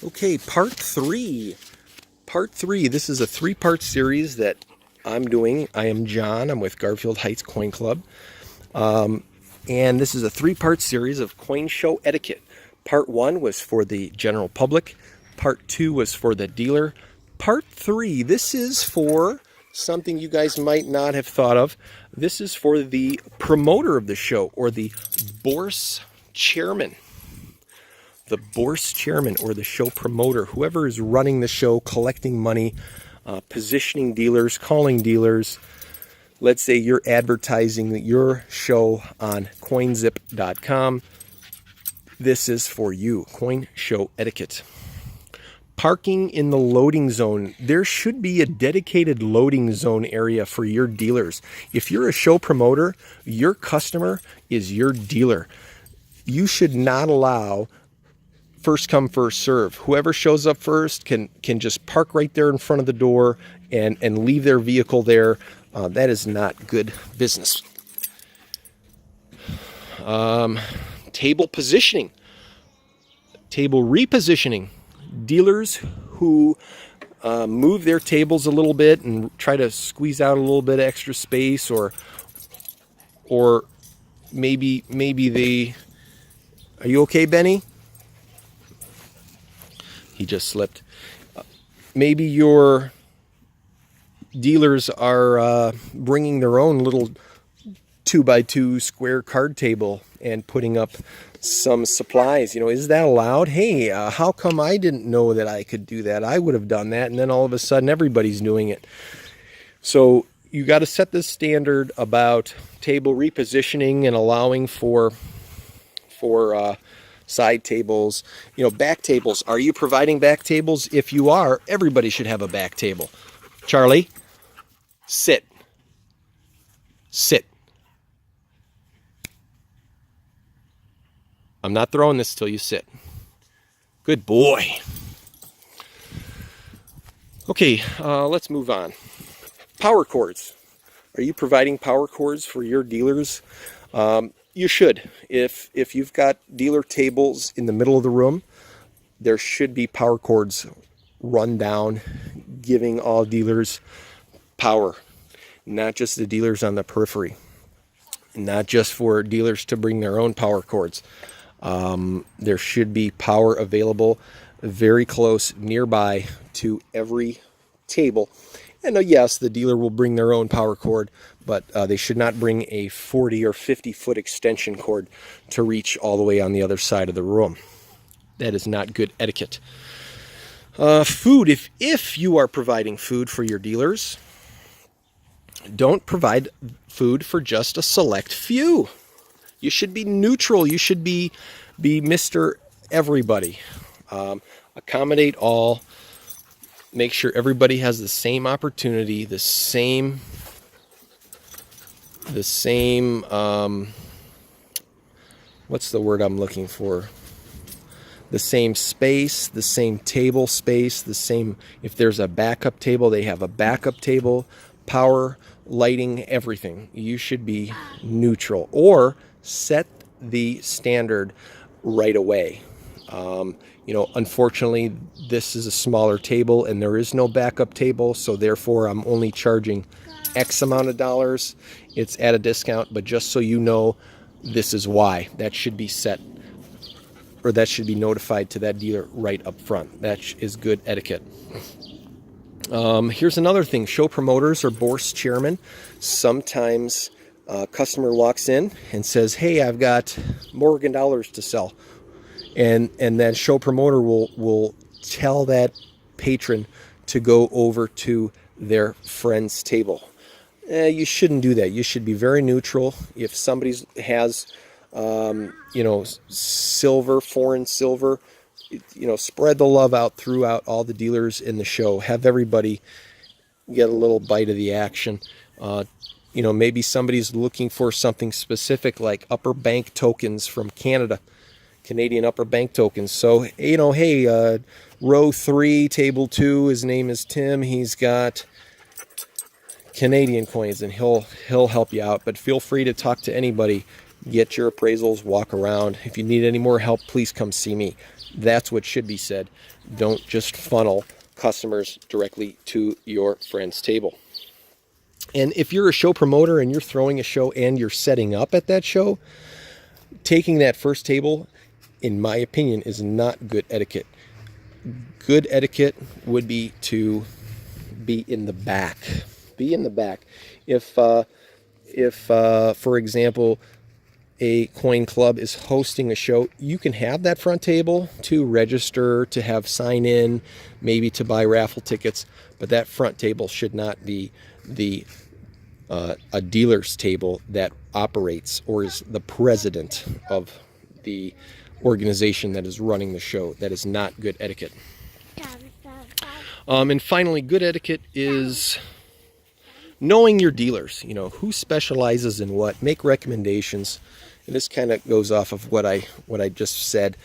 Okay, part three. Part three. This is a three-part series that I'm doing. I am John. I'm with Garfield Heights Coin Club. And this is a three-part series of coin show etiquette. Part one was for the general public. Part two was for the dealer. Part three, this is for something you guys might not have thought of. This is for the promoter of the show, or the bourse chairman. The bourse chairman, or the show promoter, whoever is running the show, collecting money, positioning dealers, calling dealers. Let's say you're advertising your show on coinzip.com. This is for you. Coin show etiquette. Parking in the loading zone. There should be a dedicated loading zone area for your dealers. If you're a show promoter, your customer is your dealer. You should not allow first come, first serve. Whoever shows up first can just park right there in front of the door and leave their vehicle there. That is not good business. Table positioning, table repositioning. Dealers who move their tables a little bit and try to squeeze out a little bit of extra space, or maybe they. Are you okay, Benny? He just slipped. Maybe your dealers are bringing their own little 2x2 square card table and putting up some supplies. Is that allowed? Hey, how come I didn't know that I could do that? I would have done that, and then all of a sudden everybody's doing it. So you got to set the standard about table repositioning and allowing for side tables. Back tables. Are you providing back tables? If you are, everybody should have a back table. Charlie, sit. Sit. I'm not throwing this till you sit. Good boy. Okay, let's move on. Power cords. Are you providing power cords for your dealers? You should. If you've got dealer tables in the middle of the room, there should be power cords run down, giving all dealers power, not just the dealers on the periphery, not just for dealers to bring their own power cords. There should be power available very close nearby to every table. And yes, the dealer will bring their own power cord, but they should not bring a 40 or 50 foot extension cord to reach all the way on the other side of the room. That is not good etiquette. Food. If you are providing food for your dealers, don't provide food for just a select few. You should be neutral. You should be Mr. Everybody. Accommodate all. Make sure everybody has the same opportunity, the same what's the word I'm looking for? The same space, the same table space, the same. If there's a backup table, they have a backup table. Power, lighting, everything. You should be neutral, or set the standard right away. Unfortunately, this is a smaller table and there is no backup table, so therefore I'm only charging X amount of dollars. It's at a discount, but just so you know, this is why. That should be set, or that should be notified to that dealer right up front. That is good etiquette. Here's another thing. Show promoters or bourse chairman. Sometimes a customer walks in and says, hey, I've got Morgan dollars to sell. And that show promoter will tell that patron to go over to their friend's table. You shouldn't do that. You should be very neutral. If somebody has, silver, foreign silver, spread the love out throughout all the dealers in the show. Have everybody get a little bite of the action. Maybe somebody's looking for something specific, like upper bank tokens from Canada. Canadian upper bank tokens. So, hey, row 3, table 2, his name is Tim. He's got Canadian coins, and he'll help you out. But feel free to talk to anybody. Get your appraisals, walk around. If you need any more help, please come see me. That's what should be said. Don't just funnel customers directly to your friend's table. And if you're a show promoter and you're throwing a show and you're setting up at that show, taking that first table, in my opinion, is not good etiquette. Good etiquette would be to be in the back. Be in the back. If for example, a coin club is hosting a show, you can have that front table to register, to have sign in, maybe to buy raffle tickets, but that front table should not be a dealer's table that operates or is the president of the organization that is running the show. That is not good etiquette. And finally, good etiquette is knowing your dealers. You know, who specializes in what. Make recommendations. And this kind of goes off of what I just said.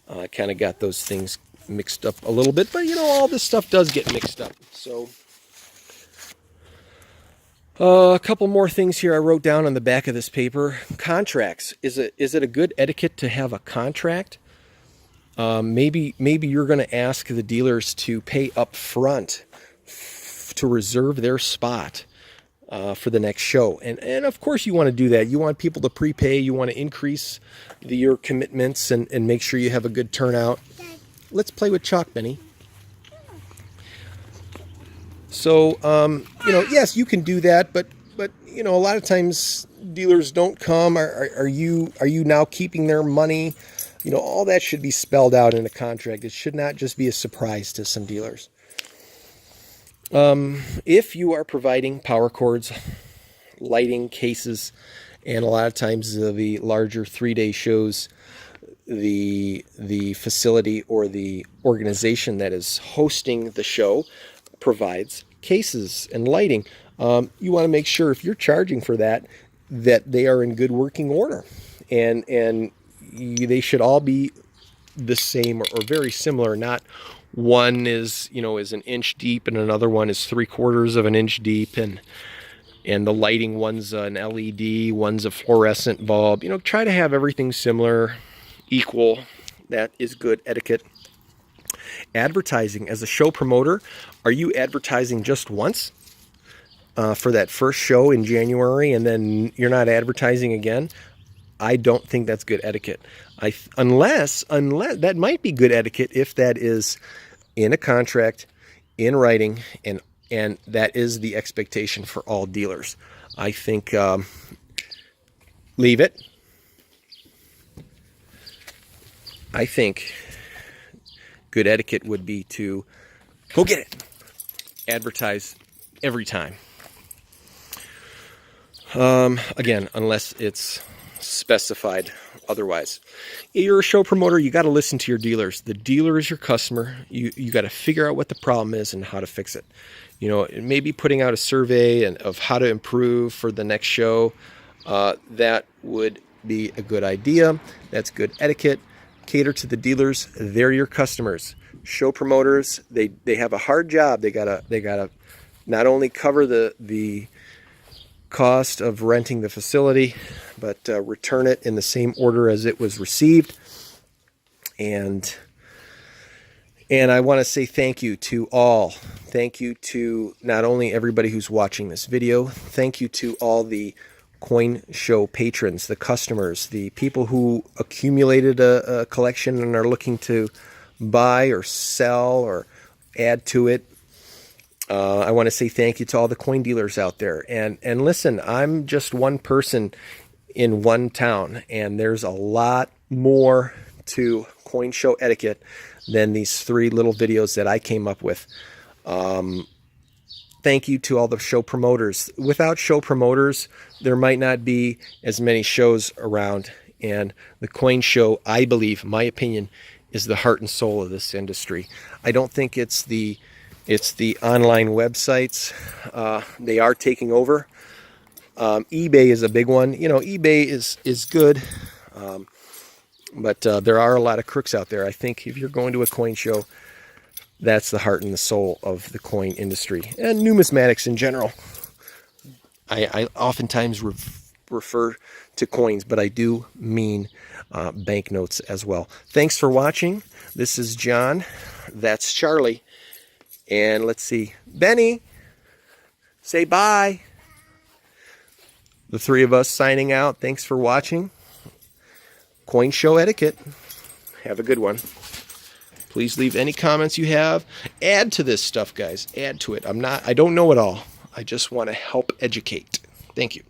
I kind of got those things mixed up a little bit, but you know, all this stuff does get mixed up. So a couple more things here I wrote down on the back of this paper. Contracts. Is it a good etiquette to have a contract? Maybe you're going to ask the dealers to pay up front to reserve their spot for the next show. And of course you want to do that. You want people to prepay. You want to increase your commitments and make sure you have a good turnout. Let's play with chalk, Benny. So, you know, yes, you can do that, but you know, a lot of times dealers don't come. Are you now keeping their money? You know, all that should be spelled out in a contract. It should not just be a surprise to some dealers. If you are providing power cords, lighting cases, and a lot of times the larger 3-day shows, the facility or the organization that is hosting the show provides cases and lighting. You want to make sure if you're charging for that they are in good working order, and they should all be the same or very similar. Not one is an inch deep and another one is 3/4 of an inch deep, and the lighting, one's an LED, one's a fluorescent bulb. You know, try to have everything similar, equal. That is good etiquette. Advertising. As a show promoter, are you advertising just once for that first show in January and then you're not advertising again? I don't think that's good etiquette. Unless that might be good etiquette if that is in a contract, in writing, and that is the expectation for all dealers. I think leave it. I think good etiquette would be to go get it. Advertise every time. Again, unless it's specified otherwise. You're a show promoter, you got to listen to your dealers. The dealer is your customer. You got to figure out what the problem is and how to fix it. You know, maybe putting out a survey of how to improve for the next show. That would be a good idea. That's good etiquette. Cater to the dealers. They're your customers. Show promoters, they have a hard job. They gotta not only cover the cost of renting the facility, but return it in the same order as it was received. And I want to say thank you to all. Thank you to not only everybody who's watching this video. Thank you to all the coin show patrons, the customers, the people who accumulated a collection and are looking to buy or sell or add to it. I want to say thank you to all the coin dealers out there. And listen, I'm just one person in one town, and there's a lot more to coin show etiquette than these 3 little videos that I came up with. Thank you to all the show promoters. Without show promoters, there might not be as many shows around. And the coin show, I believe, my opinion, is the heart and soul of this industry. I don't think it's the online websites. They are taking over. eBay is a big one. You know, eBay is good, but there are a lot of crooks out there. I think if you're going to a coin show, that's the heart and the soul of the coin industry and numismatics in general. I oftentimes refer to coins, but I do mean banknotes as well. Thanks for watching. This is John. That's Charlie. And let's see. Benny, say bye. The three of us signing out. Thanks for watching. Coin Show Etiquette. Have a good one. Please leave any comments you have. Add to this stuff, guys. Add to it. I don't know it all. I just want to help educate. Thank you.